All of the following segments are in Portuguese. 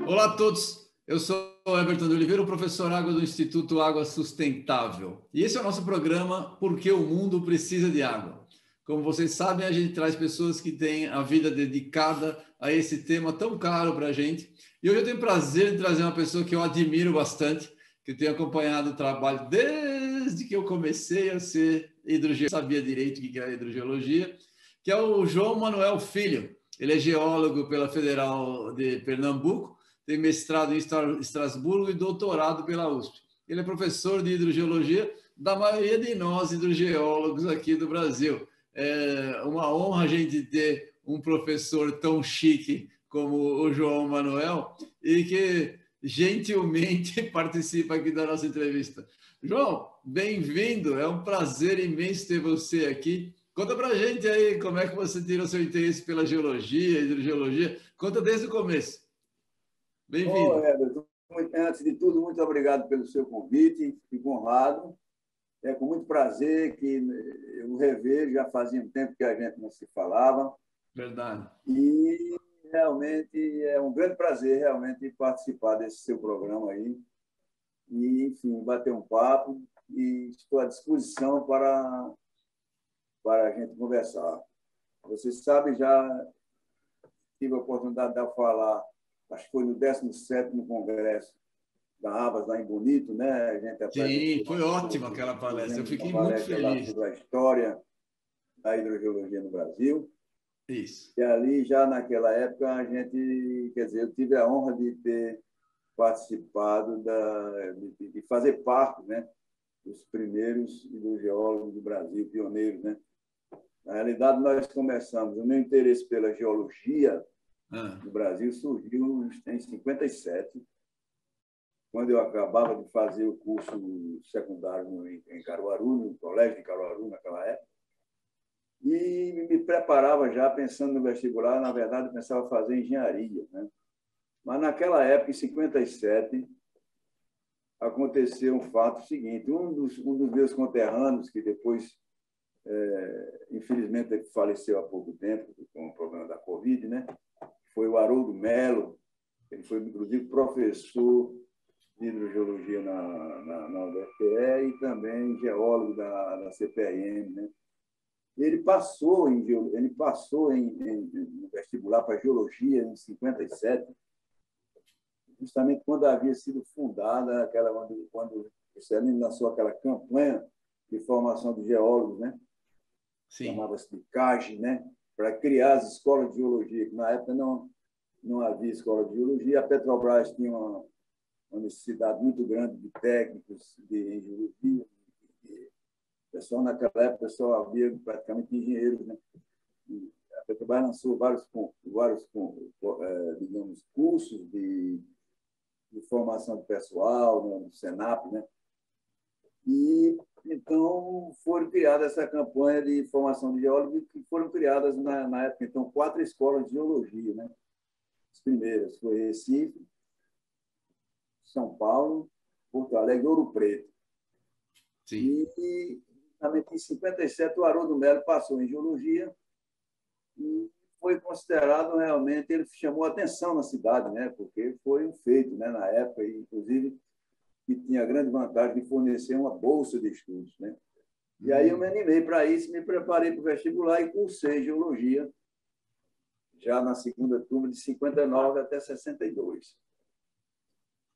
Olá a todos, eu sou o Everton de Oliveira, o professor Água do Instituto Água Sustentável. E esse é o nosso programa Porque o Mundo Precisa de Água. Como vocês sabem, a gente traz pessoas que têm a vida dedicada a esse tema tão caro para a gente. E hoje eu tenho o prazer de trazer uma pessoa que eu admiro bastante, que eu tenho acompanhado o trabalho desde que eu comecei a ser hidrogeólogo, sabia direito o que era hidrogeologia, que é o João Manuel Filho. Ele é geólogo pela Federal de Pernambuco, tem mestrado em Estrasburgo e doutorado pela USP. Ele é professor de hidrogeologia da maioria de nós hidrogeólogos aqui do Brasil. É uma honra a gente ter um professor tão chique como o João Manuel e que gentilmente participa aqui da nossa entrevista. João, bem-vindo, é um prazer imenso ter você aqui. Conta pra gente aí como é que você tirou seu interesse pela geologia, hidrogeologia. Conta desde o começo. Bom, Bem-vindo. Everton, antes de tudo, muito obrigado pelo seu convite, fico honrado. É com muito prazer que eu revejo, já fazia um tempo que a gente não se falava, Verdade. e realmente é um grande prazer realmente participar desse seu programa aí, e, enfim, bater um papo, e estou à disposição para a gente conversar. Você sabe, já tive a oportunidade de falar, acho que foi no 17º Congresso da Abas, lá em Bonito, né? A gente Sim, apresentou foi ótima aquela palestra. Eu uma fiquei muito palestra lá feliz. sobre a história da hidrogeologia no Brasil. Isso. E ali, já naquela época, a gente, quer dizer, eu tive a honra de ter participado, de fazer parte, né, dos primeiros hidrogeólogos do Brasil, pioneiros, né? Na realidade, nós começamos, o meu interesse pela geologia no Brasil surgiu em 57, quando eu acabava de fazer o curso secundário em Caruaru, no colégio de Caruaru, naquela época, e me preparava já pensando no vestibular. Na verdade, eu pensava fazer engenharia, né? Mas naquela época, em 57, aconteceu um fato seguinte: um dos meus conterrâneos, que depois, infelizmente, faleceu há pouco tempo com o problema da Covid, né? Foi o Haroldo Melo. Ele foi, inclusive, professor de hidrogeologia na UFPE e também geólogo da CPRM, né? Ele passou no vestibular para geologia em 57, justamente quando havia sido fundada quando o Celino lançou aquela campanha de formação de geólogos, né? Chamava-se de CAGE, né? Para criar as escolas de geologia, que na época não havia escola de geologia. A Petrobras tinha uma necessidade muito grande de técnicos de engenharia. Pessoal, naquela época, só havia praticamente engenheiros, né? E a Petrobras lançou vários digamos, cursos de formação de pessoal, né, no Senap, né? E então foram criadas essa campanha de formação de geólogos, que foram criadas na época, então, 4 escolas de geologia, né? As primeiras foi Recife, São Paulo, Porto Alegre e Ouro Preto. Sim. E, em 57, o Haroldo Melo passou em geologia e foi considerado realmente, ele chamou atenção na cidade, né? Porque foi um feito, né? Na época, inclusive, que tinha a grande vantagem de fornecer uma bolsa de estudos, né? E aí eu me animei para isso, me preparei para o vestibular e cursei geologia já na segunda turma, de 59 até 62.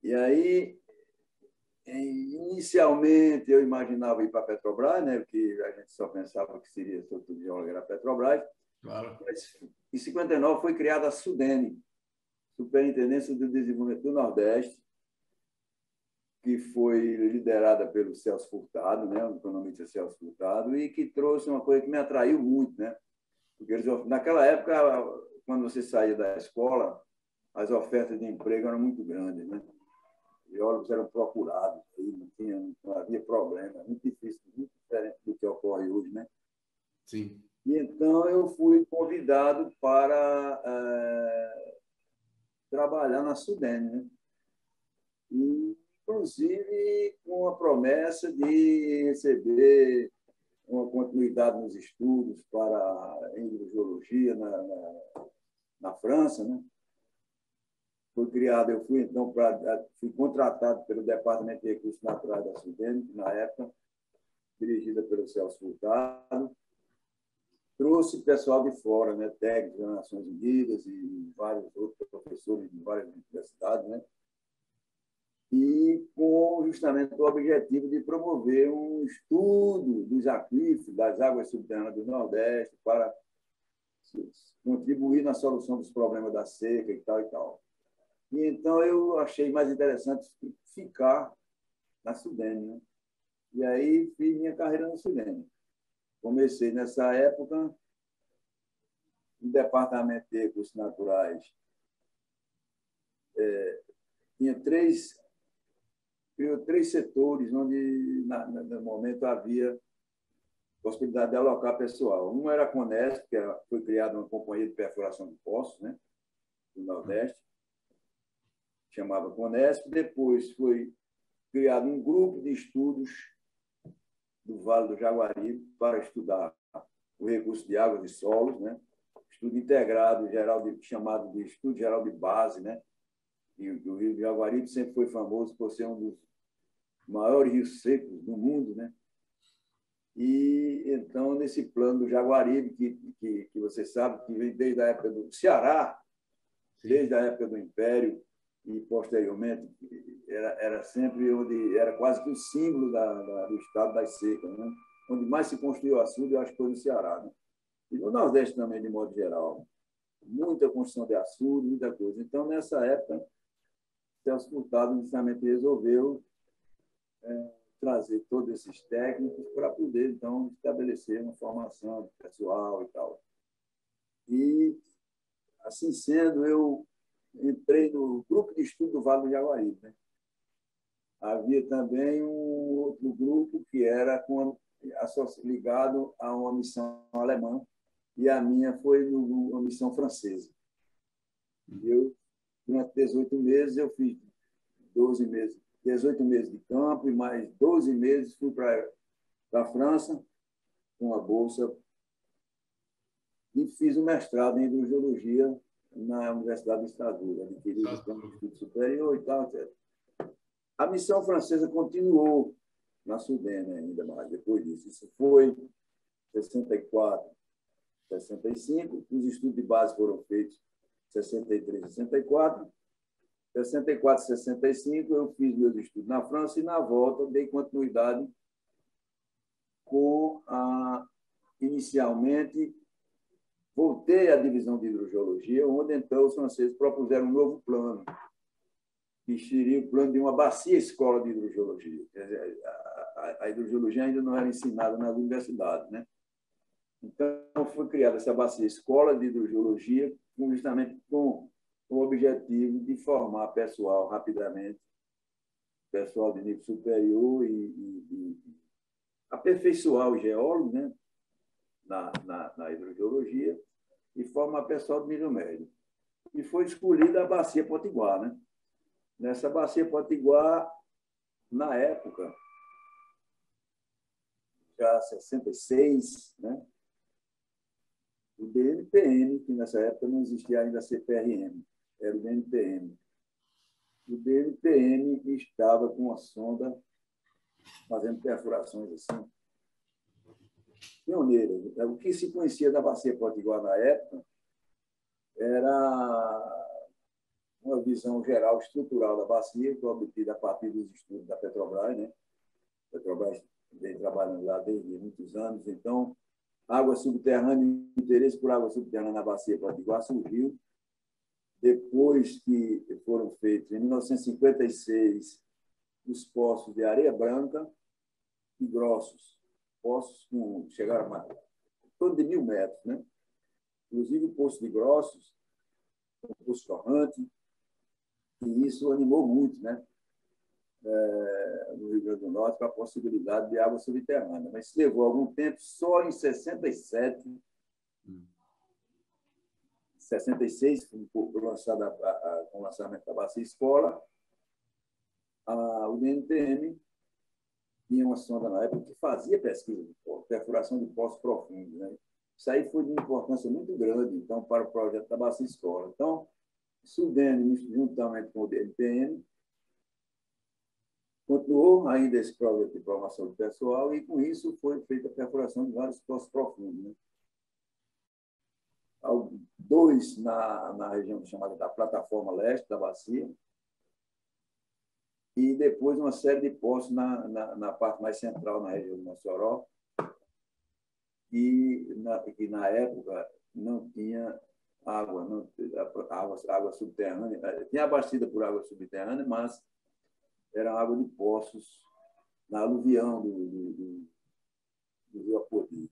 E aí, inicialmente, eu imaginava ir para a Petrobras, né? Porque a gente só pensava que seria todo geólogo era a Petrobras. Claro. Mas, em 59 foi criada a SUDENE, Superintendência do Desenvolvimento do Nordeste, que foi liderada pelo Celso Furtado, né? O economista Celso Furtado, e que trouxe uma coisa que me atraiu muito, né? Porque naquela época, quando você saía da escola, as ofertas de emprego eram muito grandes, né? Geólogos eram procurados, não havia problema, muito difícil, muito diferente do que ocorre hoje, né? Sim. E então eu fui convidado para trabalhar na SUDENE, né? E, inclusive, com a promessa de receber uma continuidade nos estudos para a hidrogeologia na França, né? Foi criado, eu fui então fui contratado pelo Departamento de Recursos Naturais da SUDENE, na época, dirigida pelo Celso Furtado. Trouxe pessoal de fora, né, técnicos das Nações Unidas e vários outros professores de várias universidades, né? E com justamente o objetivo de promover um estudo dos aquíferos, das águas subterrâneas do Nordeste, para contribuir na solução dos problemas da seca e tal e tal. E então eu achei mais interessante ficar na SUDENE, né? E aí fiz minha carreira na SUDENE. Comecei nessa época no Departamento de Recursos Naturais. Tinha três setores onde, no momento, havia possibilidade de alocar pessoal. Um era a Conesc, que foi criada uma companhia de perfuração de poços, né, do Nordeste, chamava Conesc. Depois foi criado um grupo de estudos do Vale do Jaguaribe para estudar o recurso de águas e solos, né, estudo integrado, chamado de Estudo Geral de Base, né? E o Rio do Jaguaribe sempre foi famoso por ser um dos maiores rios secos do mundo, né? E então, nesse plano do Jaguaribe, que você sabe que vem desde a época do Ceará, desde a época do Império e posteriormente, era sempre onde era quase que o símbolo do estado das secas, né? Onde mais se construiu açude, eu acho que foi no Ceará, né? E no Nordeste também, de modo geral. Muita construção de açude, muita coisa. Então, nessa época, Celso Furtado justamente resolveu trazer todos esses técnicos para poder, então, estabelecer uma formação pessoal e tal. E, assim sendo, eu entrei no grupo de estudo do Vale do Jaguaribe, né? Havia também um outro grupo que era ligado a uma missão alemã, e a minha foi uma missão francesa. Eu, durante 18 meses, eu fiz 18 meses de campo e mais 12 meses fui para a França com a bolsa e fiz um mestrado em hidrogeologia na Universidade de Estrasburgo, adquiri o estudo superior e tal, etc. A missão francesa continuou na SUDENE ainda mais depois disso. Isso foi 64, 65, os estudos de base foram feitos 63, 64. 64, 65, eu fiz meus estudos na França e, na volta, dei continuidade com inicialmente, voltei à divisão de hidrogeologia, onde, então, os franceses propuseram um novo plano, que seria o plano de uma bacia-escola de hidrogeologia. Quer dizer, a hidrogeologia ainda não era ensinada nas universidades, né? Então, foi criada essa bacia-escola de hidrogeologia, justamente com o objetivo de formar pessoal rapidamente, pessoal de nível superior e aperfeiçoar o geólogo, né, na hidrogeologia e formar pessoal de nível médio. E foi escolhida a Bacia Potiguar, né? Nessa Bacia Potiguar, na época, já 66, né, o DNPM, que nessa época não existia ainda a CPRM, era o DNPM. O DNPM estava com a sonda fazendo perfurações assim, pioneiras. O que se conhecia da Bacia Potiguar na época era uma visão geral estrutural da bacia, que foi obtida a partir dos estudos da Petrobras, né? A Petrobras vem trabalhando lá desde muitos anos. Então, água subterrânea, o interesse por água subterrânea na Bacia Potiguar surgiu depois que foram feitos, em 1956, os poços de areia branca e grossos, poços que chegaram a em torno de 1.000 metros, né? Inclusive o poço de grossos, o poço torrante, e isso animou muito, né? No Rio Grande do Norte, para a possibilidade de água subterrânea. Mas levou algum tempo, só em 67, 66, foi lançada com o lançamento da Bacia Escola, o DNPM tinha uma sonda na época que fazia pesquisa de perfuração de poços profundos, né? Isso aí foi de importância muito grande, então, para o projeto da Bacia Escola. Então, SUDENE, juntamente com o DNPM, continuou ainda esse projeto de formação do pessoal e, com isso, foi feita a perfuração de vários poços profundos, né? Dois na região chamada da Plataforma Leste da Bacia, e depois uma série de poços na parte mais central, na região de Mossoró, que na época não tinha água, não, água subterrânea. Tinha abastecida por água subterrânea, mas era água de poços na aluvião do Rio Apodi.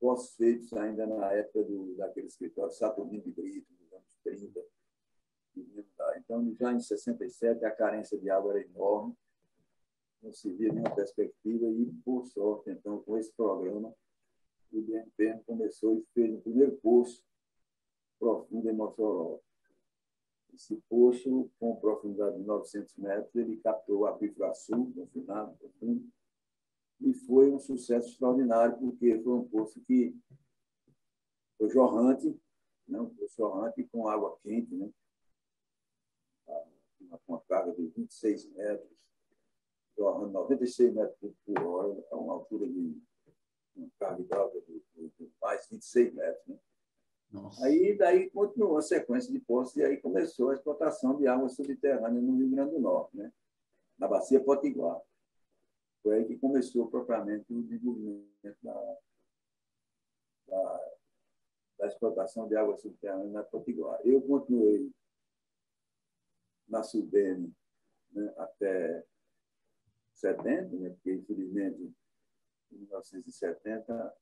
Poços feitos ainda na época daquele escritório Saturnino de Brito, nos anos 30. Então, já em 67, a carência de água era enorme, não se via nenhuma perspectiva, e, por sorte, então, com esse programa, o DNPM começou e fez o primeiro poço profundo em Mossoró. Esse poço, com profundidade de 900 metros, ele captou o aquífero sul, confinado, profundo, e foi um sucesso extraordinário, porque foi um poço que foi jorrante, né? Um poço jorrante com água quente, né? Uma carga de 26 metros, jorrando 96 metros por hora, a uma altura de uma carga hidráulica de mais 26 metros. Né? Aí, daí, continuou a sequência de poços e aí começou a explotação de água subterrânea no Rio Grande do Norte, né? Na Bacia Potiguar. Foi aí que começou propriamente o desenvolvimento da explotação de água subterrânea na Potiguar. Eu continuei na SUDENE, né, até 70, né, porque, infelizmente, em 1970,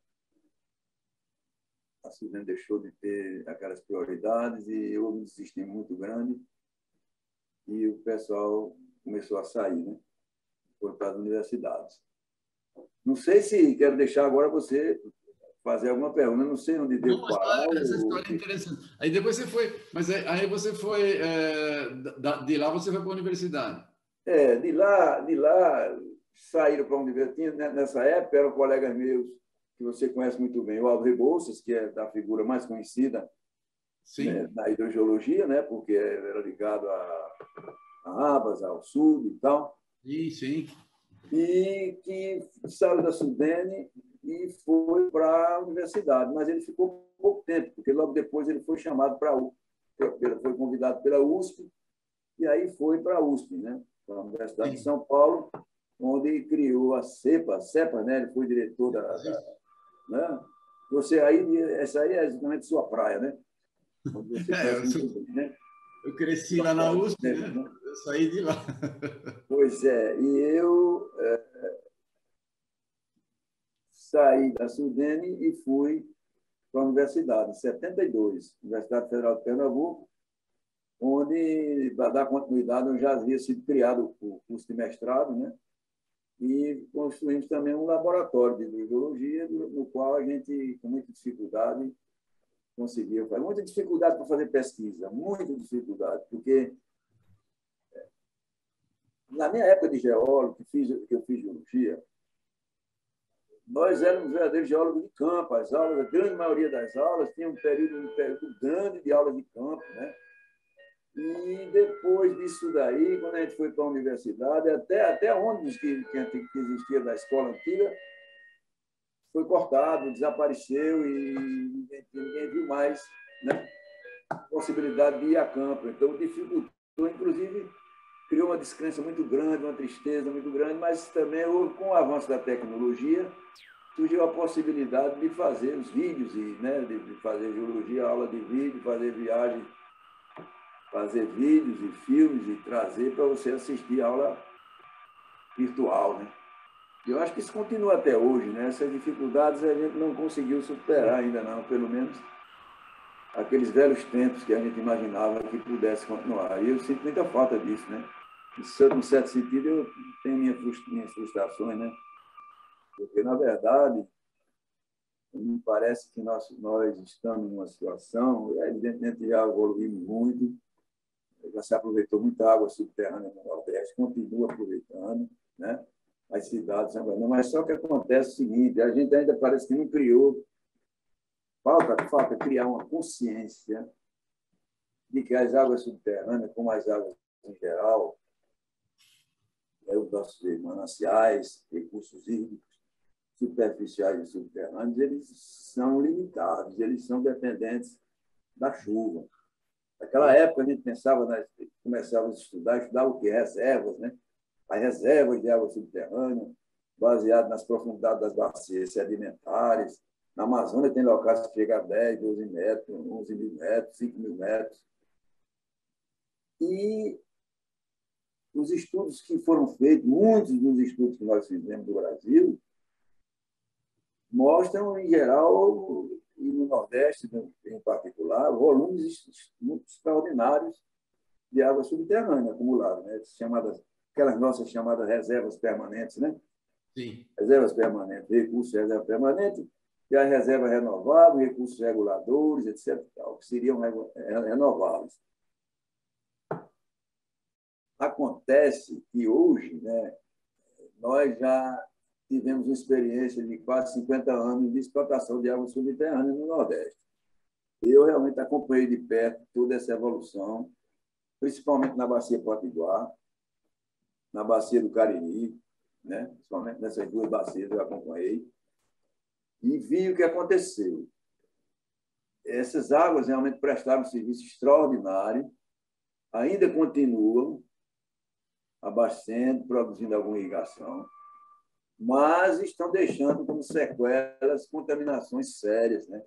a SUDENE deixou de ter aquelas prioridades e houve um desistimento muito grande e o pessoal começou a sair, né, por para as universidades. Não sei se quero deixar agora você fazer alguma pergunta, não sei onde deu parar. Essa história é interessante. Aí depois você foi, mas aí você foi, de lá você foi para a universidade. De lá saíram para a universidade. Nessa época eram colegas meus que você conhece muito bem, o Aldo Rebouças, que é a figura mais conhecida, né, na hidrogeologia, né, porque era ligado a Abas, ao Sul e tal. Sim. E que saiu da SUDENE e foi para a universidade, mas ele ficou pouco tempo, porque logo depois ele foi chamado para a USP, foi convidado pela USP, e aí foi para a USP, né, para a Universidade de São Paulo, onde criou a CEPA, né, ele foi diretor né? Você aí, essa aí é exatamente sua praia, né? Onde você eu cresci lá na USP, né? Eu saí de lá. Pois é, e eu saí da SUDENE e fui para a universidade, em 72, Universidade Federal de Pernambuco, onde, para dar continuidade, eu já havia sido criado o curso de mestrado, né? E construímos também um laboratório de hidrogeologia, no qual a gente, com muita dificuldade, conseguiu fazer. Muita dificuldade para fazer pesquisa, muita dificuldade, porque na minha época de geólogo, que eu fiz geologia, nós éramos verdadeiros geólogos de campo. As aulas, a grande maioria das aulas, tinha um período grande de aulas de campo, né? E depois disso daí, quando a gente foi para a universidade, até ônibus que existia da escola antiga, foi cortado, desapareceu e ninguém viu mais, né, possibilidade de ir a campo. Então, dificultou, inclusive, criou uma descrença muito grande, uma tristeza muito grande, mas também, com o avanço da tecnologia, surgiu a possibilidade de fazer os vídeos, né, de fazer geologia, aula de vídeo, fazer viagem, fazer vídeos e filmes e trazer para você assistir a aula virtual, né? Eu acho que isso continua até hoje, né? Essas dificuldades a gente não conseguiu superar ainda não, pelo menos aqueles velhos tempos que a gente imaginava que pudesse continuar. E eu sinto muita falta disso, né? Isso, num certo sentido, eu tenho minhas frustrações, né? Porque, na verdade, me parece que nós estamos numa situação, evidentemente já evoluímos muito, já se aproveitou muita água subterrânea no Nordeste, continua aproveitando, né? as cidades, mas só que acontece o seguinte, a gente ainda parece que não criou, falta criar uma consciência de que as águas subterrâneas, como as águas em geral, os nossos mananciais, recursos hídricos, superficiais e subterrâneos, eles são limitados, eles são dependentes da chuva. Naquela época, a gente começava a estudar o quê? Reservas, né? As reservas de água subterrânea, baseado nas profundidades das bacias sedimentares. Na Amazônia tem locais que chegam a 10, 12 metros, 11 mil metros, 5 mil metros. E os estudos que foram feitos, muitos dos estudos que nós fizemos do Brasil, mostram, em geral, e no Nordeste em particular, volumes muito extraordinários de água subterrânea acumulada, né? Aquelas nossas chamadas reservas permanentes, né? Sim. Reservas permanentes, recursos de reserva permanente, e as reservas renováveis, recursos reguladores, etc., que seriam renováveis. Acontece que hoje, né, nós já tivemos uma experiência de quase 50 anos de explotação de água subterrânea no Nordeste. Eu realmente acompanhei de perto toda essa evolução, principalmente na Bacia Potiguar, na Bacia do Cariri, né? Principalmente nessas duas bacias eu acompanhei, e vi o que aconteceu. Essas águas realmente prestaram um serviço extraordinário, ainda continuam abastecendo, produzindo alguma irrigação, mas estão deixando como sequelas contaminações sérias, né?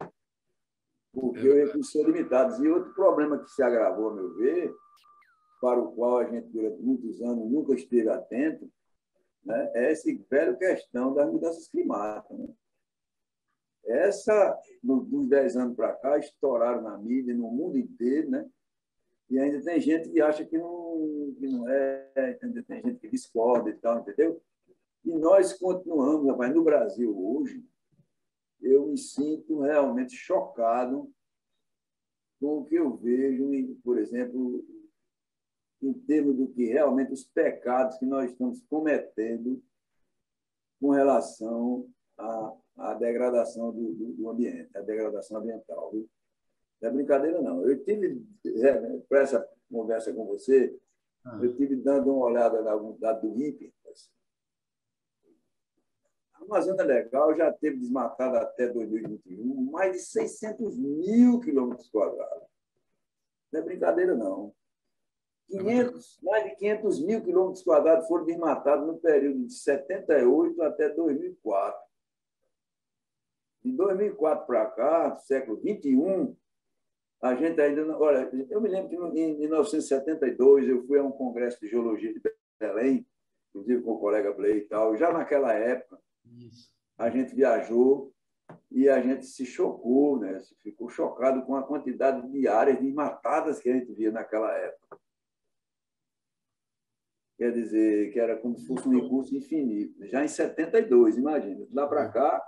Porque os recursos são limitados. E outro problema que se agravou, a meu ver, para o qual a gente, durante muitos anos, nunca esteve atento, né, é essa velha questão das mudanças climáticas. Né? Dos 10 anos para cá, estouraram na mídia, no mundo inteiro, né? E ainda tem gente que acha que não é, entendeu? Tem gente que discorda e tal, entendeu? E nós continuamos, rapaz, no Brasil hoje, eu me sinto realmente chocado com o que eu vejo, por exemplo, em termos do que realmente os pecados que nós estamos cometendo com relação à degradação do ambiente, à degradação ambiental. Viu? Não é brincadeira, não. Eu tive, para essa conversa com você, eu tive dando uma olhada na algum dado do INPE. A Amazônia Legal já teve desmatada até 2021 mais de 600 mil quilômetros quadrados. Não é brincadeira, não. Mais de 500 mil quilômetros quadrados foram desmatados no período de 78 até 2004. De 2004 para cá, século XXI, a gente ainda... Olha, eu me lembro que em 1972 eu fui a um congresso de geologia de Belém, inclusive com o colega Blay e tal. Já naquela época, a gente viajou e a gente se chocou, né? Ficou chocado com a quantidade de áreas desmatadas que a gente via naquela época. Quer dizer, que era como se fosse um recurso infinito. Já em 72, imagina. Lá para cá,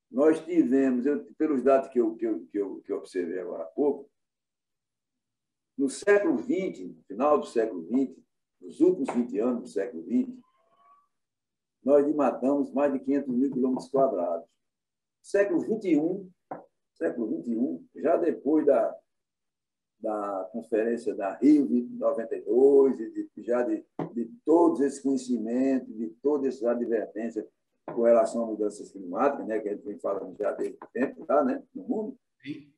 nós tivemos, pelos dados que eu observei agora há pouco, no século XX, no final do século XX, nos últimos 20 anos do século XX, nós desmatamos mais de 500 mil quilômetros quadrados. Século XXI, já depois da conferência da Rio de 92, já de todos esses conhecimentos, de todas essas advertências com relação a mudanças climáticas, né, que a gente vem falando já desde tempo, tá, né, no mundo, sim.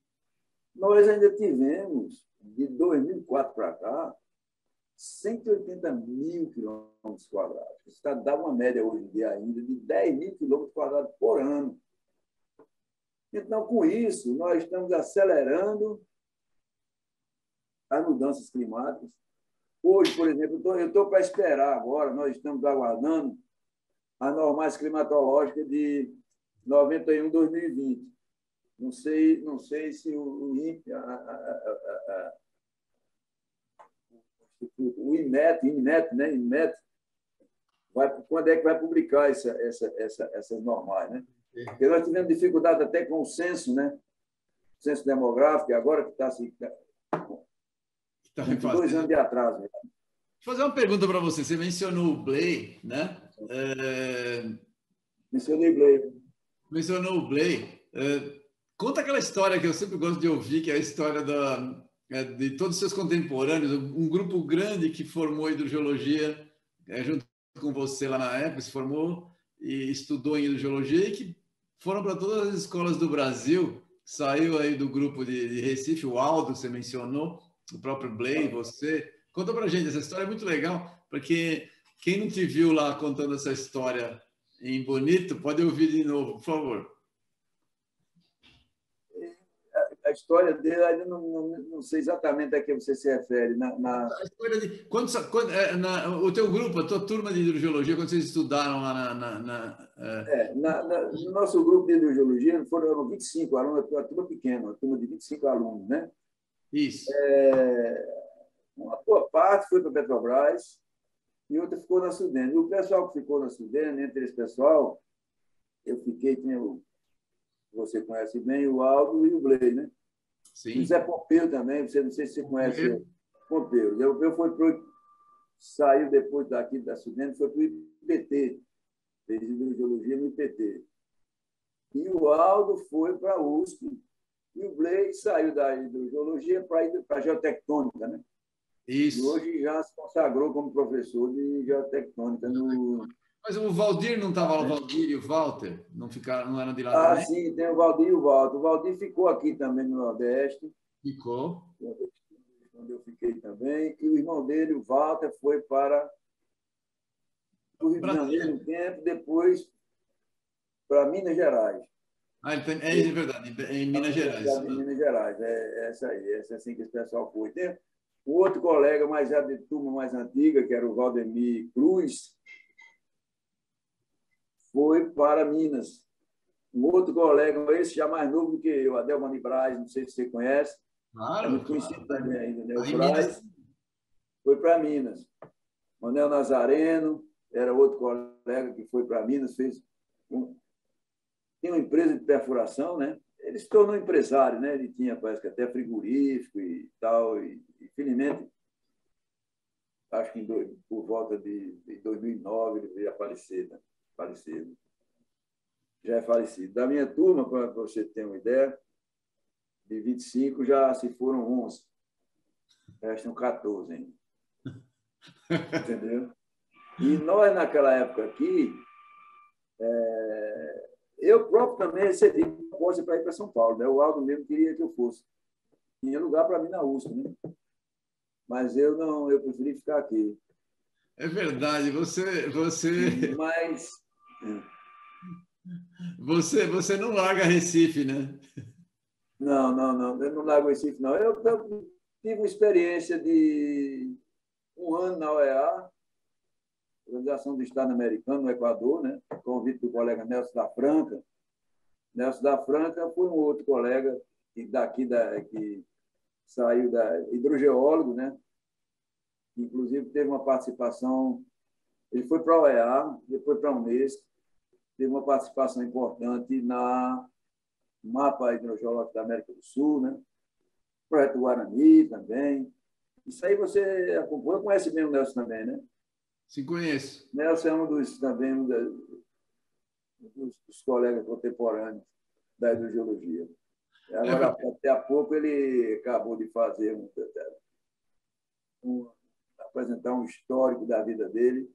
Nós ainda tivemos, de 2004 para cá, 180 mil quilômetros quadrados. Isso dá uma média hoje em dia ainda de 10 mil quilômetros quadrados por ano. Então, com isso, nós estamos acelerando as mudanças climáticas. Hoje, por exemplo, eu estou para esperar agora, nós estamos aguardando as normais climatológicas de 91, 2020. Não sei se o INPE, o INMET, né? INMET, quando é que vai publicar essas normais, né? Porque nós tivemos dificuldade até com o censo, né? O censo demográfico, agora que está se... 2 anos de atraso. Vou fazer uma pergunta para você. Você mencionou o Blay, né? Mencionei Blay. Mencionou o Blay. Conta aquela história que eu sempre gosto de ouvir, que é a história de todos os seus contemporâneos, um grupo grande que formou hidrogeologia junto com você lá na época, se formou e estudou em hidrogeologia e que foram para todas as escolas do Brasil. Saiu aí do grupo de Recife, o Aldo, você mencionou, o próprio Blay, você. Conta para a gente, essa história é muito legal, porque quem não te viu lá contando essa história em Bonito, pode ouvir de novo, por favor. A história dele, ainda não sei exatamente a que você se refere. A história de, o teu grupo, a tua turma de hidrogeologia, quando vocês estudaram lá no nosso grupo de hidrogeologia, foram 25 alunos, uma turma pequena, uma turma de 25 alunos, né? Isso. Uma boa parte foi para a Petrobras e outra ficou na Sudene. E o pessoal que ficou na Sudene, entre esse pessoal, eu fiquei, você conhece bem, o Aldo e o Blay, né? Sim. O Zé Pompeu também, não sei se você conhece Pompeu. Saiu depois daqui da Sudene, foi para o IPT, fez hidrogeologia no IPT. E o Aldo foi para a USP e o Blay saiu da hidrogeologia para a geotectônica, né? Isso. E hoje já se consagrou como professor de geotectônica no... Mas o Valdir não estava lá, o Valdir e o Walter não eram de lá também? Sim, tem o Valdir e o Walter. O Valdir ficou aqui também no Nordeste. Ficou. Onde eu fiquei também. E o irmão dele, o Walter, foi para o Rio de Janeiro um tempo, depois para Minas Gerais. É verdade, em Minas Gerais. Em Minas Gerais, essa aí, essa assim que esse pessoal foi. Tem um outro colega, mas já de turma mais antiga, que era o Valdemir Cruz, foi para Minas. Um outro colega, esse já mais novo do que eu, Adelmani Braz, não sei se você conhece. Claro, é muito conhecido também ainda, né? O Minas... Braz foi para Minas. Manuel Nazareno era outro colega que foi para Minas, tinha uma empresa de perfuração, né? Ele se tornou empresário, né? Ele tinha, parece que até frigorífico e tal, e felizmente, acho que por volta de 2009 ele veio a falecer, né? Já é falecido. Da minha turma, para você ter uma ideia, de 25 já se foram 11. Restam 14 ainda. Entendeu? E nós, naquela época aqui, eu próprio também recebi proposta para ir para São Paulo. Né? O Aldo mesmo queria que eu fosse. Tinha lugar para mim na USP, né? Mas eu preferi ficar aqui. É verdade, Mas... Você não larga Recife, né? Não, eu não largo Recife, não. Eu tive uma experiência de 1 ano na OEA, Organização do Estado Americano, no Equador, né? Convite do colega Nelson da Franca. Nelson da Franca foi um outro colega que saiu hidrogeólogo, né? Inclusive teve uma participação, ele foi para a OEA, depois para a Unesco, teve uma participação importante na Mapa Hidrogeológico da América do Sul, né? Projeto Guarani também. Isso aí você acompanha, conhece bem o Nelson também, né? Sim, conheço. Nelson é um dos colegas contemporâneos da hidrogeologia. Agora, até há pouco, ele acabou de fazer apresentar um histórico da vida dele.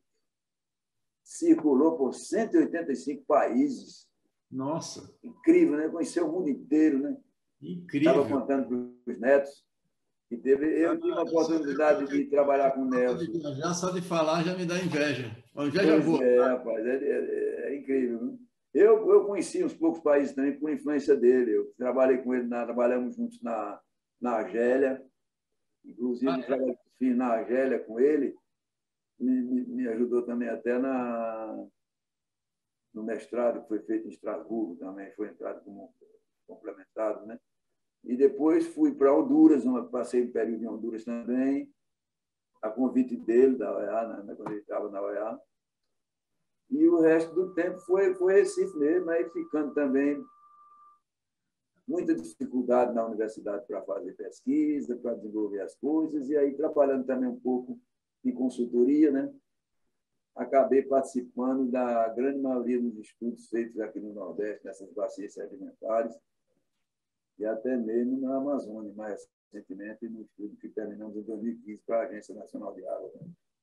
Circulou por 185 países. Nossa! Incrível, né? Conheceu o mundo inteiro, né? Incrível! Estava contando para os netos. Eu tive a oportunidade de trabalhar com o Nelson. Já só de falar já me dá inveja. Uma inveja boa. Rapaz, é incrível. Né? Eu conheci uns poucos países também por influência dele. Eu trabalhei com ele, trabalhamos juntos na Argélia. Inclusive, fiz na Argélia com ele. Me ajudou também até no mestrado que foi feito em Estrasburgo também, foi entrado como complementado, né? E depois fui para Honduras, passei um período em Honduras também, a convite dele, da OEA, né, quando ele estava na OEA. E o resto do tempo foi Recife mesmo, aí ficando também muita dificuldade na universidade para fazer pesquisa, para desenvolver as coisas, e aí trabalhando também um pouco em consultoria, né? acabei participando da grande maioria dos estudos feitos aqui no Nordeste, nessas bacias sedimentares, e até mesmo na Amazônia, mais recentemente, no estudo que terminamos em 2015 para a Agência Nacional de Água.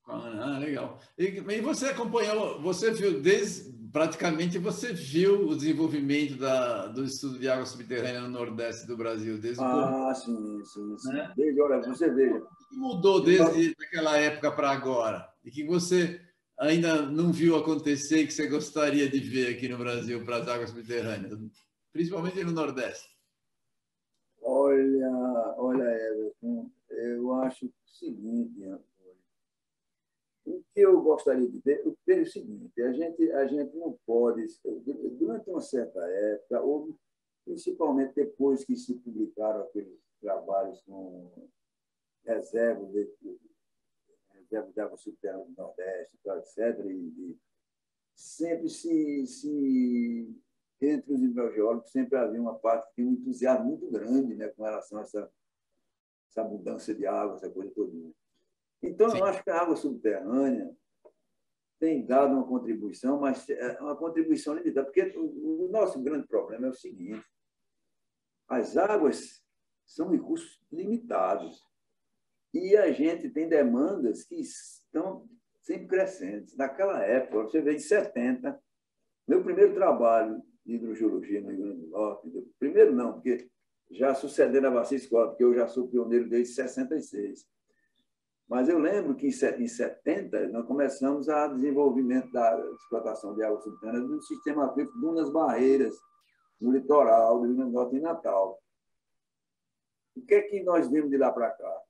Ah, legal. E você acompanhou, você viu, praticamente você viu o desenvolvimento do estudo de água subterrânea no Nordeste do Brasil, desde o começo. Ah, sim, sim, sim. Né? Desde, olha, você veja. O que mudou Nós, desde aquela época para agora? E que você ainda não viu acontecer e que você gostaria de ver aqui no Brasil para as águas subterrâneas, principalmente no Nordeste? olha, olha, Everton, eu acho o seguinte, o que eu gostaria de ver, é o seguinte, a gente não pode, durante uma certa época, ou principalmente depois que se publicaram aqueles trabalhos com reservas de água subterrânea do Nordeste, etc., e sempre entre os hidrogeólogos, sempre havia uma parte que tinha um entusiasmo muito grande, né, com relação a essa mudança de água, essa coisa toda. Então, eu Sim, acho que a água subterrânea tem dado uma contribuição, mas é uma contribuição limitada, porque o nosso grande problema é o seguinte: as águas são recursos limitados e a gente tem demandas que estão sempre crescentes. Naquela época, você vê, em 70, meu primeiro trabalho de hidrogeologia no Rio Grande do Norte, primeiro não, porque já sucedendo a Bacia Escola, porque eu já sou pioneiro desde 66. Mas eu lembro que em 70 nós começamos a desenvolvimento da explotação de água subterrânea do sistema aquífero Dunas Barreiras, no litoral do Rio Grande do Norte e Natal. O que é que nós vimos de lá para cá?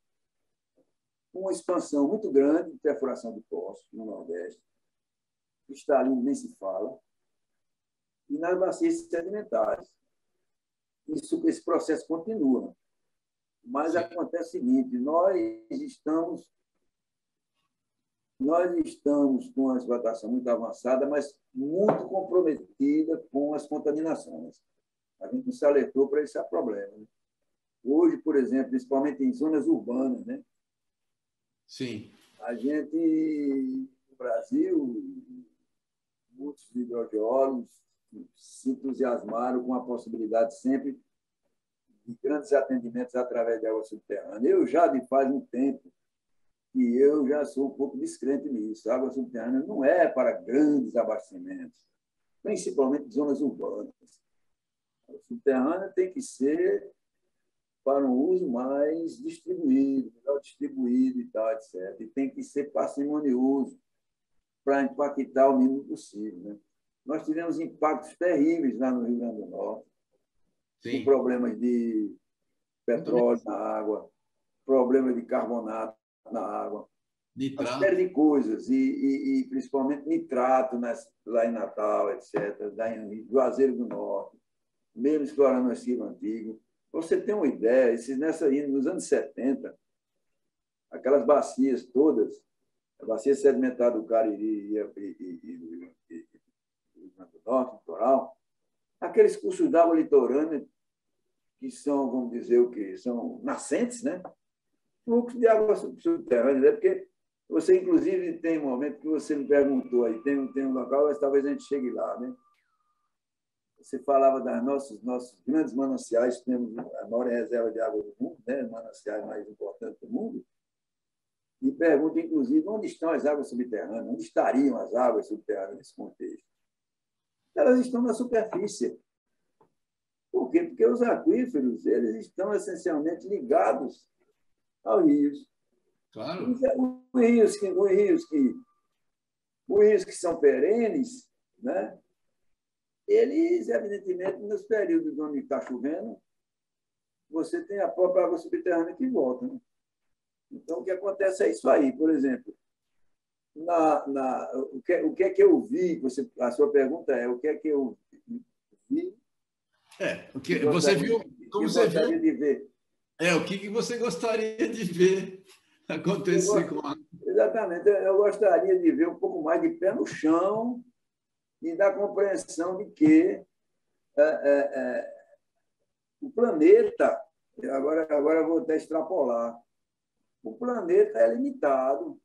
Uma expansão muito grande de perfuração de poços no Nordeste, cristalino nem se fala, e nas bacias sedimentares. Esse processo continua. Mas sim. acontece o seguinte: nós estamos com uma explotação muito avançada, mas muito comprometida com as contaminações. A gente não se alertou para esse problema. Né? Hoje, por exemplo, principalmente em zonas urbanas, né? Sim. A gente, no Brasil, muitos hidrogeólogos se entusiasmaram com a possibilidade sempre de grandes atendimentos através de água subterrânea. Eu já, de faz um tempo, e eu já sou um pouco descrente nisso. A água subterrânea não é para grandes abastecimentos, principalmente zonas urbanas. A água subterrânea tem que ser para um uso mais distribuído, melhor distribuído e tal, etc. E tem que ser parcimonioso para impactar o mínimo possível. Né? Nós tivemos impactos terríveis lá no Rio Grande do Norte, com Sim. problemas de petróleo na água, problemas de carbonato na água, uma Nitrato. série de coisas, e principalmente nitrato lá em Natal, etc., lá em Juazeiro do Norte, mesmo explorando o arquivo antigo. Você tem uma ideia, nos anos 70, aquelas bacias todas, a bacia sedimentar do Cariri e do Rio Grande do Norte, litoral, aqueles cursos d'água litorânea, que são, vamos dizer o quê? São nascentes, né? Fluxo de água subterrânea, né? Porque você, inclusive, tem um momento que você me perguntou aí, tem um local, mas talvez a gente chegue lá, né? Você falava das nossos grandes mananciais, temos a maior reserva de água do mundo, né? Os mananciais mais importantes do mundo, e pergunta, inclusive, onde estão as águas subterrâneas, onde estariam as águas subterrâneas nesse contexto? Elas estão na superfície. Por quê? Porque os aquíferos eles estão essencialmente ligados aos rios. Claro. Os rios que são perenes, né? Eles, evidentemente, nos períodos onde está chovendo, você tem a própria água subterrânea que volta. Né? Então, o que acontece é isso aí. Por exemplo, o que é que eu vi? A sua pergunta é o que é que eu vi O e que você viu, como você gostaria viu, de ver. o que você gostaria de ver acontecer com a. Exatamente. Eu gostaria de ver um pouco mais de pé no chão e da compreensão de que o planeta, agora eu vou até extrapolar, o planeta é limitado.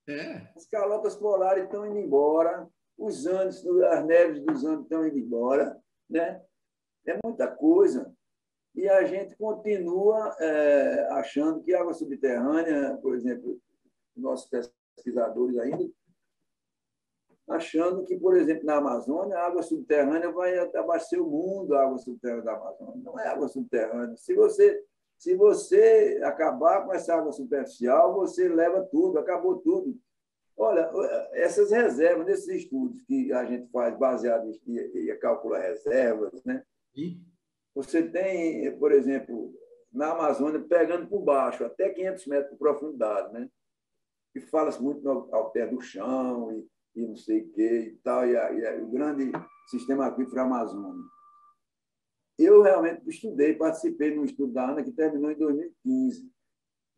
É. As calotas polares estão indo embora, os Andes, as neves dos Andes estão indo embora, né? É muita coisa. E a gente continua achando que água subterrânea, por exemplo, nossos pesquisadores ainda, achando que, por exemplo, na Amazônia, a água subterrânea vai abastecer o mundo, a água subterrânea da Amazônia. Não é água subterrânea. Se você acabar com essa água superficial, você leva tudo, acabou tudo. Olha, essas reservas, nesses estudos que a gente faz baseado em calcular reservas, né? E? Você tem, por exemplo, na Amazônia, pegando por baixo, até 500 metros de profundidade, né? E fala-se muito ao pé do chão e não sei o quê e tal, e o grande sistema aquífero amazônico. Eu realmente estudei, participei de um estudo da ANA que terminou em 2015.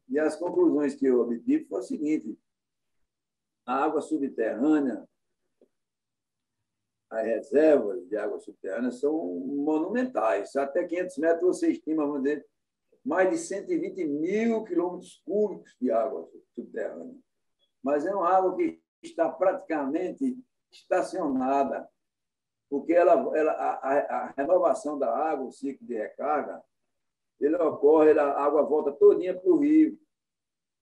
E as conclusões que eu obtive foram o seguinte: a água subterrânea, as reservas de água subterrânea são monumentais. Até 500 metros você estima, vamos dizer, mais de 120 mil quilômetros cúbicos de água subterrânea. Mas é uma água que está praticamente estacionada, porque a renovação da água, o ciclo de recarga, ele ocorre, a água volta todinha para o rio.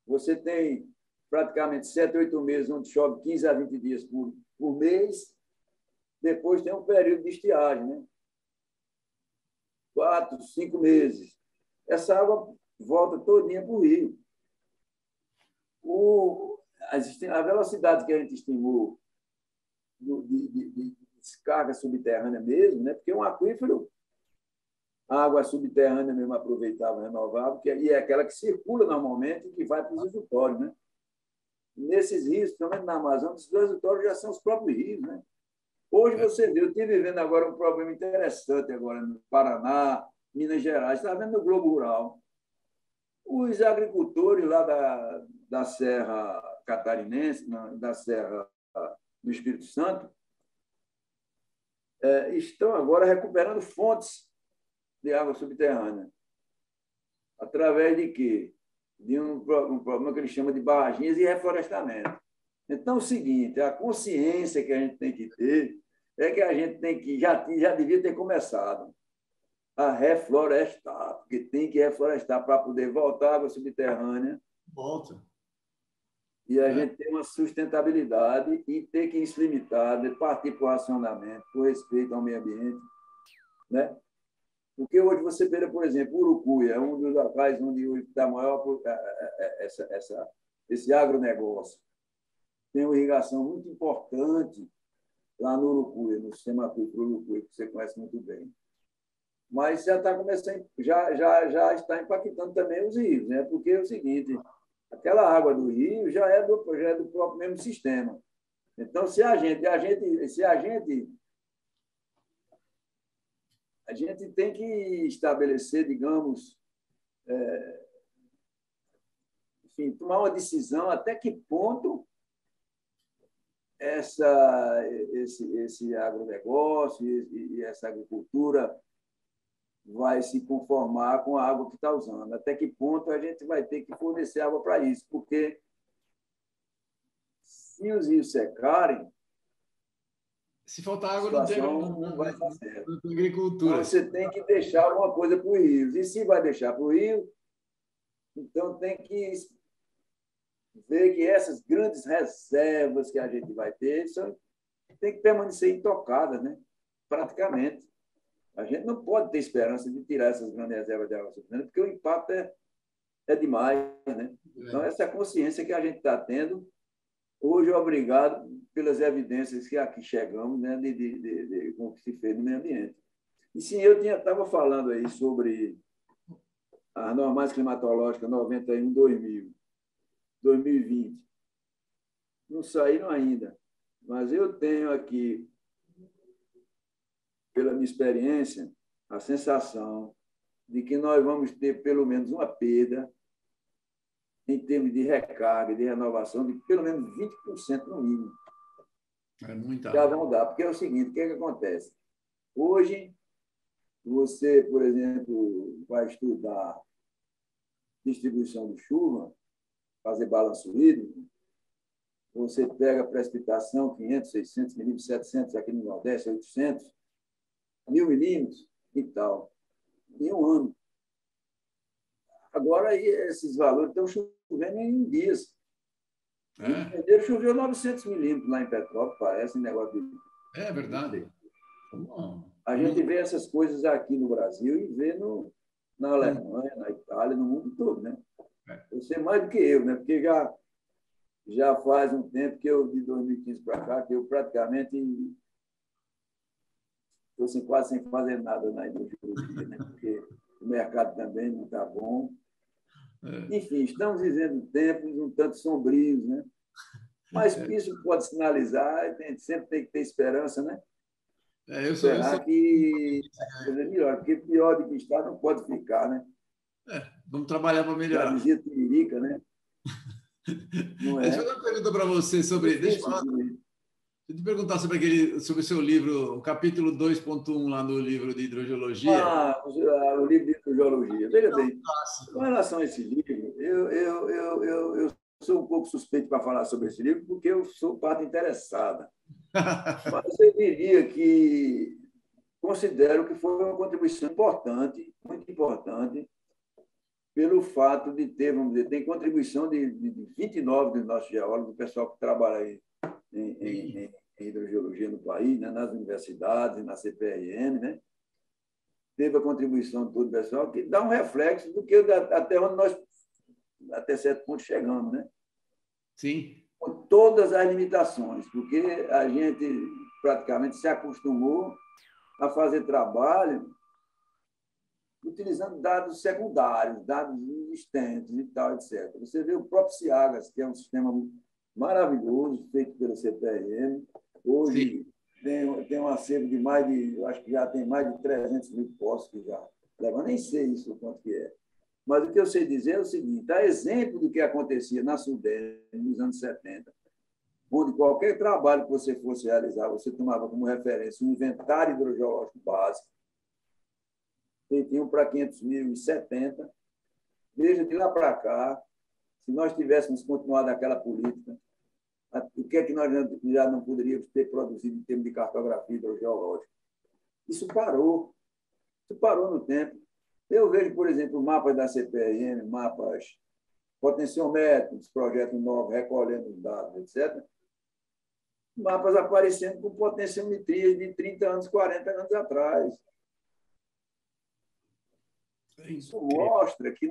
Você tem praticamente 7, 8 meses, onde chove 15 a 20 dias por mês. Depois tem um período de estiagem, né? 4, 5 meses. Essa água volta todinha para o rio. A velocidade que a gente estimou de descarga subterrânea mesmo, né? Porque um aquífero, a água subterrânea mesmo aproveitável, renovável, e é aquela que circula normalmente e que vai para os reservatórios, né? Nesses rios, pelo menos na Amazônia, os reservatórios já são os próprios rios, né? Hoje você vê, eu estive vivendo agora um problema interessante agora no Paraná, Minas Gerais, está vendo no Globo Rural. Os agricultores lá da Serra Catarinense, da Serra do Espírito Santo, estão agora recuperando fontes de água subterrânea. Através de quê? De um problema que eles chamam de barraginhas e reflorestamento. Então, é o seguinte, a consciência que a gente tem que ter é que a gente tem que, já devia ter começado a reflorestar, porque tem que reflorestar para poder voltar à água subterrânea. Volta. E a gente ter uma sustentabilidade e ter que isso limitado, partir para o racionamento, por respeito ao meio ambiente, né? Porque hoje você vê, por exemplo, Urucuia é um dos locais onde está maior esse agronegócio. Tem uma irrigação muito importante lá no Urucuia, no sistema aquífero Urucuia, que você conhece muito bem. Mas já está começando, já está impactando também os rios, né? Porque é o seguinte, aquela água do rio já é do próprio mesmo sistema. Então, se a gente tem que estabelecer, digamos, enfim, tomar uma decisão até que ponto esse agronegócio e essa agricultura vai se conformar com a água que está usando. Até que ponto a gente vai ter que fornecer água para isso, porque se os rios secarem, se faltar água, não tem não vai dar certo. Agricultura. Então, você tem que deixar alguma coisa para os rios. E se vai deixar para o rio, então tem que ver que essas grandes reservas que a gente vai ter tem que permanecer intocadas, né? Praticamente. A gente não pode ter esperança de tirar essas grandes reservas de água subterrânea, porque o impacto é demais, né? Então, essa é a consciência que a gente está tendo. Hoje, obrigado pelas evidências que aqui chegamos, né, de como se fez no meio ambiente. E sim, eu estava falando aí sobre as normais climatológicas 91, 2000, 2020. Não saíram ainda, mas eu tenho aqui, pela minha experiência, a sensação de que nós vamos ter pelo menos uma perda em termos de recarga, de renovação, de pelo menos 20% no mínimo. É muita. Já vão dar, porque é o seguinte, o que acontece? Hoje, você, por exemplo, vai estudar distribuição de chuva, fazer balanço hídrico, você pega a precipitação, 500, 600 milímetros, 700, aqui no Nordeste, 800, 1.000 milímetros e tal, em um ano. Agora, aí, esses valores estão chovendo em dias. Em janeiro choveu 900 milímetros lá em Petrópolis, parece um negócio de... É verdade. A gente vê essas coisas aqui no Brasil e vê na Alemanha, na Itália, no mundo todo, né? Você mais do que eu, né? Porque já faz um tempo que eu, de 2015 para cá, que eu praticamente estou assim, quase sem fazer nada na hidrogeologia, né? Porque o mercado também não está bom. Enfim, estamos vivendo tempos um tanto sombrios, né? Mas isso pode sinalizar, a gente sempre tem que ter esperança, né? Esperar que a coisa melhor, porque pior do que está não pode ficar, né? Vamos trabalhar para melhorar. Já dizia Tiririca, né? Não é? Deixa eu fazer uma pergunta para você sobre... Deixa eu te perguntar sobre o seu livro, o capítulo 2.1 lá no livro de hidrogeologia. O livro de hidrogeologia. Veja bem, com relação a esse livro, eu sou um pouco suspeito para falar sobre esse livro, porque eu sou parte interessada. Mas eu diria que considero que foi uma contribuição importante, muito importante, pelo fato de ter, vamos dizer, tem contribuição de 29 dos nossos geólogos, do pessoal que trabalha aí em hidrogeologia no país, né, nas universidades, na CPRM, né? Teve a contribuição de todo o pessoal, que dá um reflexo do que até onde nós, até certo ponto, chegamos, né? Sim. Com todas as limitações, porque a gente praticamente se acostumou a fazer trabalho utilizando dados secundários, dados existentes e tal, etc. Você vê o próprio Ciagas, que é um sistema maravilhoso, feito pela CPRM. Hoje tem um acervo de mais de, eu acho que já tem mais de 300 mil postos que já levam, nem sei isso quanto que é. Mas o que eu sei dizer é o seguinte, a exemplo do que acontecia na Sudene nos anos 70, onde qualquer trabalho que você fosse realizar, você tomava como referência um inventário hidrogeológico básico, feitinho para 500.070. Veja, de lá para cá, se nós tivéssemos continuado aquela política, o que é que nós já não poderíamos ter produzido em termos de cartografia hidrogeológica? Isso parou no tempo. Eu vejo, por exemplo, mapas da CPRM, mapas potenciômetros, projetos novos, recolhendo os dados, etc. Mapas aparecendo com potenciometrias de 30 anos, 40 anos atrás. Isso mostra que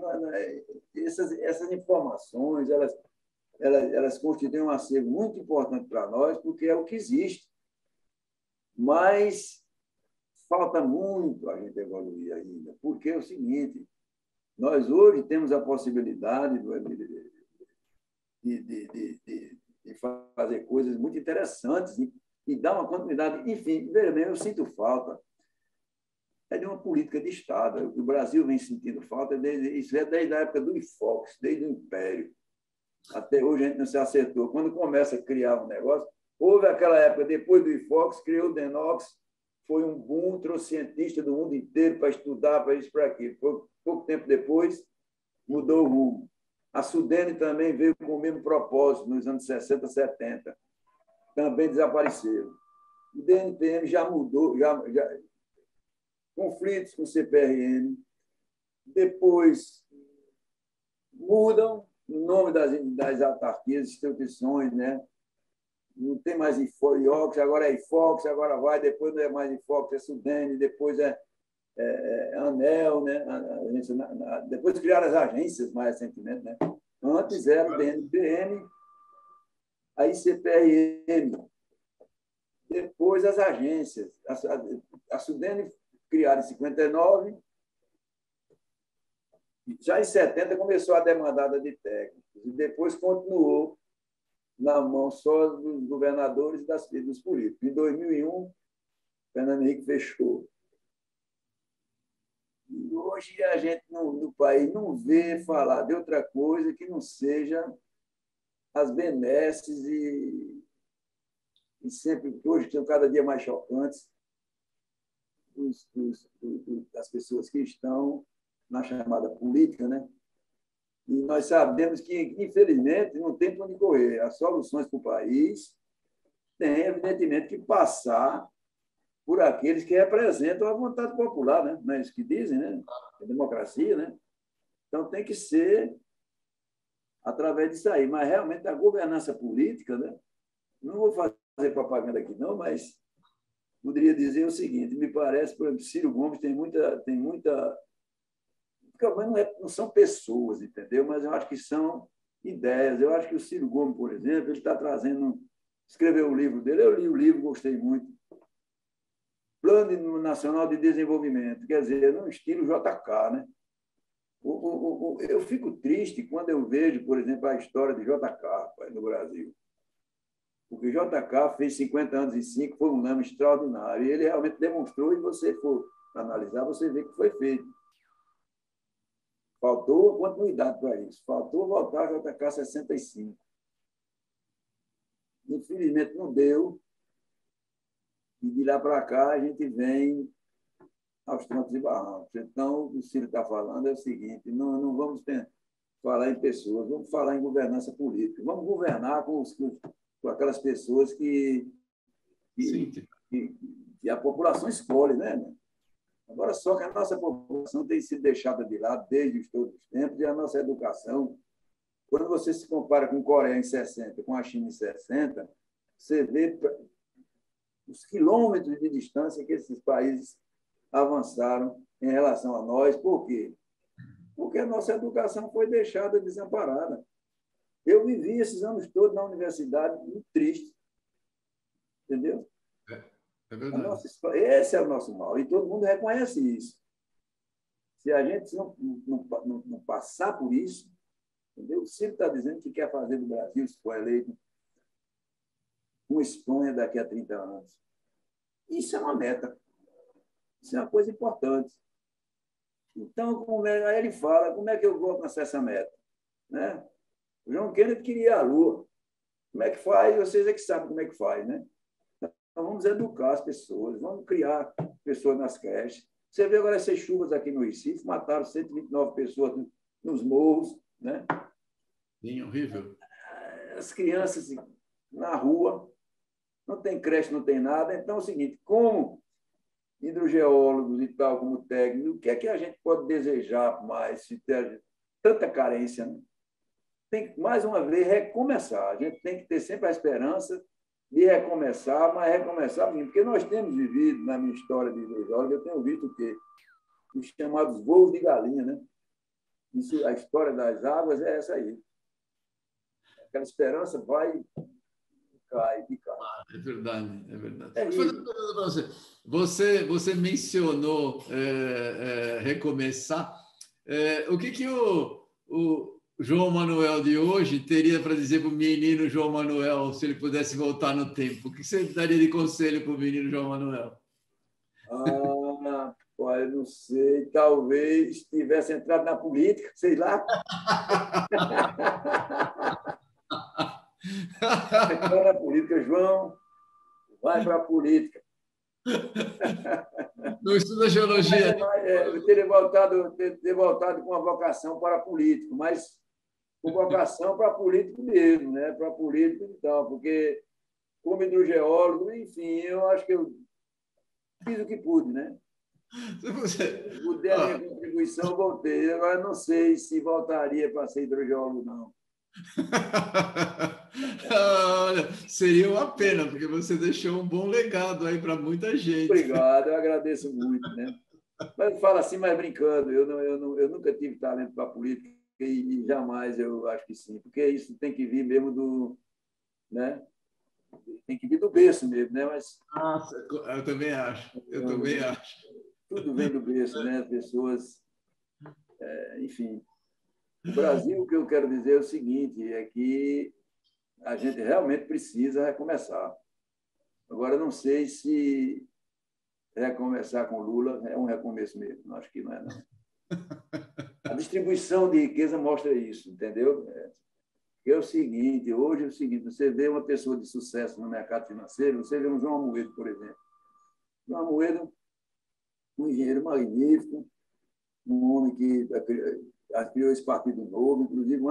essas informações elas constituem um acervo muito importante para nós, porque é o que existe. Mas falta muito a gente evoluir ainda, porque é o seguinte, nós hoje temos a possibilidade de fazer coisas muito interessantes e dar uma continuidade. Enfim, eu sinto falta de uma política de Estado. O Brasil vem sentindo falta, desde a época do IFOX, desde o Império. Até hoje a gente não se acertou. Quando começa a criar um negócio, houve aquela época, depois do IFOX, criou o DENOX, foi um boom, trouxe cientistas do mundo inteiro para estudar, para isso, para aquilo. Pouco tempo depois, mudou o rumo. A Sudene também veio com o mesmo propósito, nos anos 60, 70. Também desapareceu. O DNPM já mudou, conflitos com o CPRM. Depois, mudam o nome das autarquias, instituições, né? Não tem mais IFOX, agora é IFOX, agora vai, depois não é mais IFOX, é Sudene, depois é ANEL, né? Depois criaram as agências mais recentemente, né? Antes era o DNPM, a ICPRM, depois as agências. A Sudene criada em 59, já em 70 começou a demandada de técnicos, e depois continuou na mão só dos governadores e dos políticos. Em 2001, Fernando Henrique fechou. E hoje a gente no país não vê falar de outra coisa que não seja as benesses e sempre, que hoje são cada dia mais chocantes, das pessoas que estão na chamada política, né? E nós sabemos que, infelizmente, não tem para onde correr. As soluções para o país têm, evidentemente, que passar por aqueles que representam a vontade popular, né? Não é isso que dizem, né? A democracia, né? Então, tem que ser através disso aí. Mas, realmente, a governança política, né? Não vou fazer propaganda aqui, não, mas poderia dizer o seguinte, me parece, por exemplo, Ciro Gomes tem muita porque não são pessoas, entendeu? Mas eu acho que são ideias. Eu acho que o Ciro Gomes, por exemplo, ele está trazendo, escreveu o livro dele, eu li o livro, gostei muito, Plano Nacional de Desenvolvimento, quer dizer, no estilo JK, né? Eu fico triste quando eu vejo, por exemplo, a história de JK no Brasil. Porque JK fez 50 anos em 5, foi um nome extraordinário. E ele realmente demonstrou, e você for analisar, você vê que foi feito. Faltou continuidade para isso. Faltou voltar ao JK 65. Infelizmente, não deu. E de lá para cá, a gente vem aos trancos e barrancos. Então, o que o Ciro está falando é o seguinte, não vamos falar em pessoas, vamos falar em governança política. Vamos governar com aquelas pessoas que a população escolhe, né? Agora, só que a nossa população tem sido deixada de lado desde todos os tempos e a nossa educação, quando você se compara com a Coreia em 60, com a China em 60, você vê os quilômetros de distância que esses países avançaram em relação a nós. Por quê? Porque a nossa educação foi deixada desamparada. Eu vivi esses anos todos na universidade muito triste, entendeu? É verdade. Esse é o nosso mal, e todo mundo reconhece isso. Se a gente não passar por isso, entendeu? O Ciro está dizendo que quer fazer do Brasil, se for eleito, uma Espanha daqui a 30 anos. Isso é uma meta. Isso é uma coisa importante. Então, aí ele fala, como é que eu vou alcançar essa meta? Né? O João Kennedy queria a Lua. Como é que faz? Vocês é que sabem como é que faz, né? Então, vamos educar as pessoas, vamos criar pessoas nas creches. Você vê agora essas chuvas aqui no Recife, mataram 129 pessoas nos morros, né? Sim, horrível. As crianças na rua, não tem creche, não tem nada. Então, é o seguinte, como hidrogeólogos e tal, como técnicos, o que é que a gente pode desejar mais se ter tanta carência, né? Tem que, mais uma vez, recomeçar. A gente tem que ter sempre a esperança de recomeçar, mas recomeçar, porque nós temos vivido, na minha história de hidrogeólogo, eu tenho visto o quê? Os chamados voos de galinha, né? Isso, a história das águas é essa aí. Aquela esperança vai e cai, e cai. É verdade, é verdade. É Deixa eu fazer isso. uma pergunta para você. Você mencionou recomeçar. O que o João Manuel de hoje teria para dizer para o menino João Manuel se ele pudesse voltar no tempo? O que você daria de conselho para o menino João Manuel? Eu não sei, talvez tivesse entrado na política, sei lá. Entrar na política, João, vai para a política. Não estuda geologia. Eu ter voltado com uma vocação para político, mas com vocação para político mesmo, né? Para político e tal, porque como hidrogeólogo, enfim, eu acho que eu fiz o que pude, né? Dei a minha contribuição, voltei. Agora não sei se voltaria para ser hidrogeólogo, não. Olha, seria uma pena, porque você deixou um bom legado aí para muita gente. Obrigado, eu agradeço muito, né? Mas fala assim, mas brincando, eu nunca tive talento para política e jamais eu acho que sim, porque isso tem que vir mesmo do, né? Tem que vir do berço mesmo, né? Mas eu também acho, também acho. Tudo vem do berço, né? As pessoas, enfim. O Brasil, o que eu quero dizer é o seguinte, é que a gente realmente precisa recomeçar. Agora, não sei se recomeçar com Lula é um recomeço mesmo. Acho que não é, não. A distribuição de riqueza mostra isso, entendeu? É o seguinte, hoje é o seguinte, você vê uma pessoa de sucesso no mercado financeiro, você vê um João Amoedo, por exemplo. João Amoedo, um engenheiro magnífico, um homem que criou esse Partido Novo, inclusive,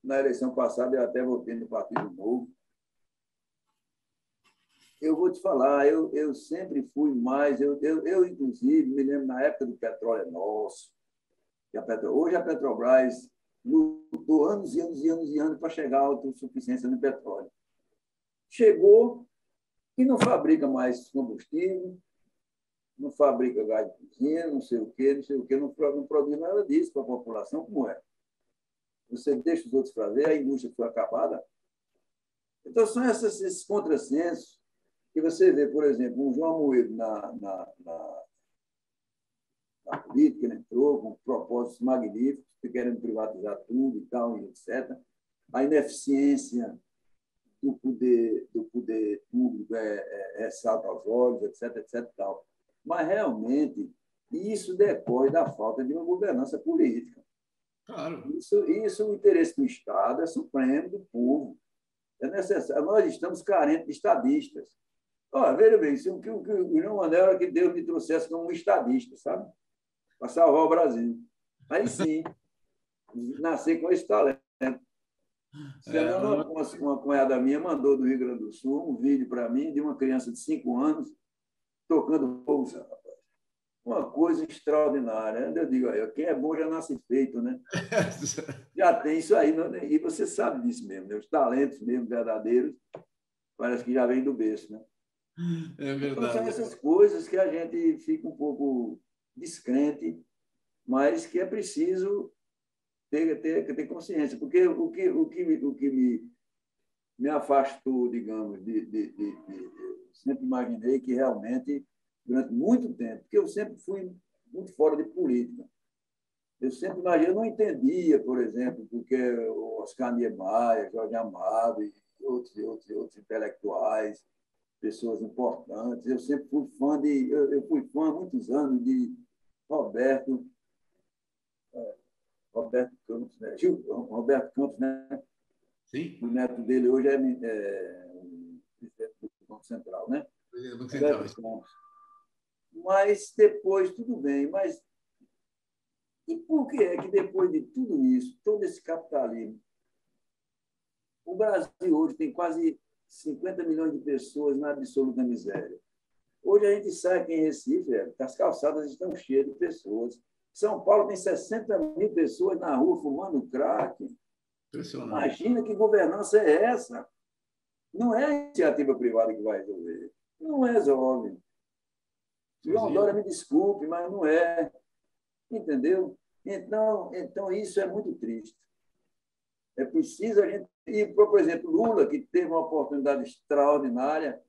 na eleição passada, eu até votei no Partido Novo. Eu vou te falar, eu sempre fui mais, inclusive, me lembro na época do Petróleo é Nosso, hoje a Petrobras lutou anos e anos e anos e anos para chegar à autossuficiência no petróleo. Chegou e não fabrica mais combustível, não fabrica gás de cozinha, não sei o quê, não produz nada disso para a população, como é. Você deixa os outros para ver, a indústria foi acabada. Então, são esses contrassensos que você vê, por exemplo, um João Amoedo na política, ele entrou com propósitos magníficos, querendo privatizar tudo e tal, e etc. A ineficiência do poder público ressalta aos olhos, etc, etc. Tal. Mas, realmente, isso decorre da falta de uma governança política. Claro. Isso o interesse do Estado é supremo do povo. É necessário. Nós estamos carentes de estadistas. Veja bem, o que o João Manuel era que Deus me trouxesse como um estadista, sabe? Para salvar o Brasil. Aí sim, nascer com esse talento. Semana, uma cunhada minha mandou do Rio Grande do Sul um vídeo para mim de uma criança de 5 anos tocando bolsa, rapaz. Uma coisa extraordinária. Eu digo, quem é bom já nasce feito, né? Já tem isso aí, e você sabe disso mesmo, né? Os talentos mesmo verdadeiros, parece que já vem do berço, né? É verdade. Então, são essas coisas que a gente fica um pouco descrente, mas que é preciso ter consciência, porque o que me afastou, digamos, sempre imaginei que realmente, durante muito tempo, porque eu sempre fui muito fora de política, eu sempre imaginei, eu não entendia, por exemplo, porque o Oscar Niemeyer, Jorge Amado e outros intelectuais, pessoas importantes, eu sempre fui fã eu fui fã há muitos anos de Roberto Campos, né? Roberto Campos, né? Sim. O neto dele hoje é presidente do Banco Central, né? Banco Central. Roberto Campos. Mas depois, tudo bem, mas e por que é que depois de tudo isso, todo esse capitalismo, o Brasil hoje tem quase 50 milhões de pessoas na absoluta miséria? Hoje a gente sai aqui em Recife, as calçadas estão cheias de pessoas. São Paulo tem 60 mil pessoas na rua fumando crack. Imagina que governança é essa. Não é a iniciativa privada que vai resolver. Não resolve. João Dória, me desculpe, mas não é. Entendeu? Então, isso é muito triste. É preciso a gente... E, por exemplo, Lula, que teve uma oportunidade extraordinária,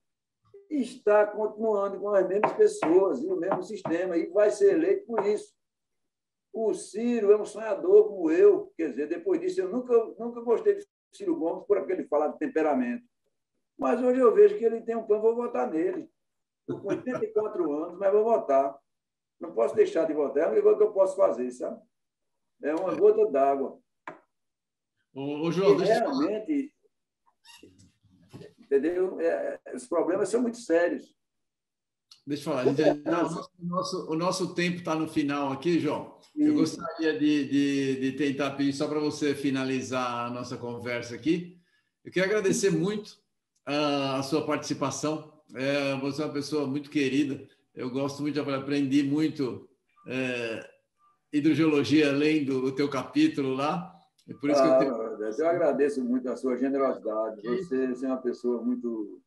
está continuando com as mesmas pessoas e o mesmo sistema, e vai ser eleito por isso. O Ciro é um sonhador como eu, quer dizer, depois disso, eu nunca gostei de Ciro Gomes por aquele falar de temperamento. Mas hoje eu vejo que ele tem um plano, vou votar nele. Estou com 84 anos, mas vou votar. Não posso deixar de votar, é a única coisa que eu posso fazer, sabe? É uma gota d'água. Ô, João, deixa realmente, entendeu? Os problemas são muito sérios. Deixa eu falar, o nosso tempo está no final aqui, João. Isso. Eu gostaria de tentar pedir, só para você finalizar a nossa conversa aqui. Eu quero agradecer muito a sua participação. Você é uma pessoa muito querida. Eu gosto muito, aprendi muito hidrogeologia além do teu capítulo lá. É por isso que eu agradeço muito a sua generosidade. Você é uma pessoa muito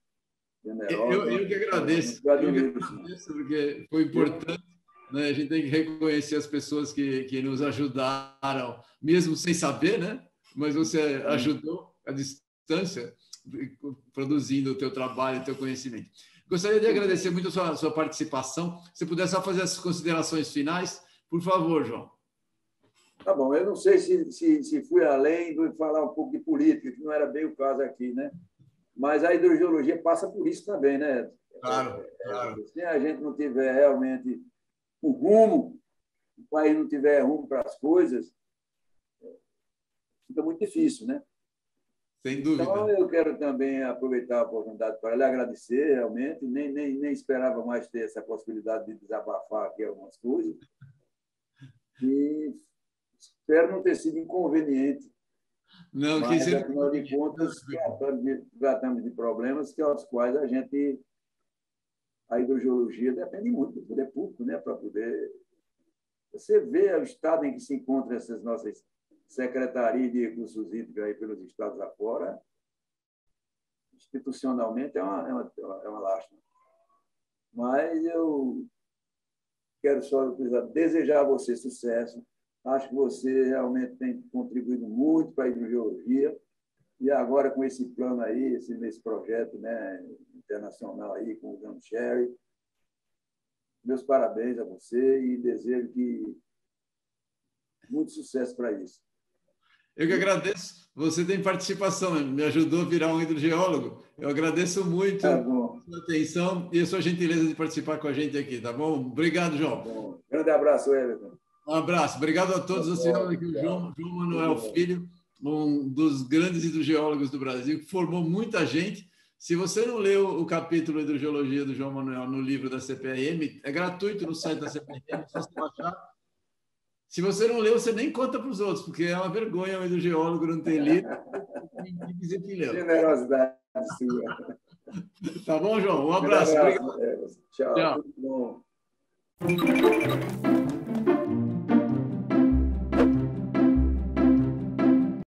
generosa. Eu que agradeço. Eu que agradeço, porque foi importante. Né? A gente tem que reconhecer as pessoas que nos ajudaram, mesmo sem saber, né? Mas você ajudou à distância, produzindo o teu trabalho, o teu conhecimento. Gostaria de agradecer muito a sua participação. Se puder só fazer as considerações finais, por favor, João. Tá bom, eu não sei se fui além de falar um pouco de política, que não era bem o caso aqui, né? Mas a hidrogeologia passa por isso também, né? Claro, claro. Se a gente não tiver realmente um rumo, o país não tiver rumo para as coisas, fica muito difícil, né? Sem dúvida. Então, eu quero também aproveitar a oportunidade para lhe agradecer, realmente. Nem esperava mais ter essa possibilidade de desabafar aqui algumas coisas. E Espero não ter sido inconveniente. Não, mas, afinal de contas, tratamos de problemas aos quais a hidrogeologia depende muito do poder público, né, para poder... Você vê o estado em que se encontram essas nossas secretarias de recursos hídricos aí pelos estados afora, institucionalmente é uma lástima. Mas eu quero só desejar a você sucesso. Acho que você realmente tem contribuído muito para a hidrogeologia e agora com esse plano aí, esse projeto, né, internacional aí com o Gum Sherry. Meus parabéns a você e desejo muito sucesso para isso. Eu que agradeço. Você tem participação, me ajudou a virar um hidrogeólogo. Eu agradeço muito a sua atenção e a sua gentileza de participar com a gente aqui, tá bom? Obrigado, João. Tá bom. Grande abraço, Everton. Um abraço. Obrigado a todos. Nós tivemos aqui o João Manuel Filho, um dos grandes hidrogeólogos do Brasil, que formou muita gente. Se você não leu o capítulo Hidrogeologia do João Manuel no livro da CPRM, é gratuito no site da CPRM, é só você baixar. Se você não leu, você nem conta para os outros, porque é uma vergonha um hidrogeólogo não ter lido e dizer que leu. Generosidade sua. Tá bom, João? Um abraço. Obrigado. Tchau. Tchau. Tudo bom.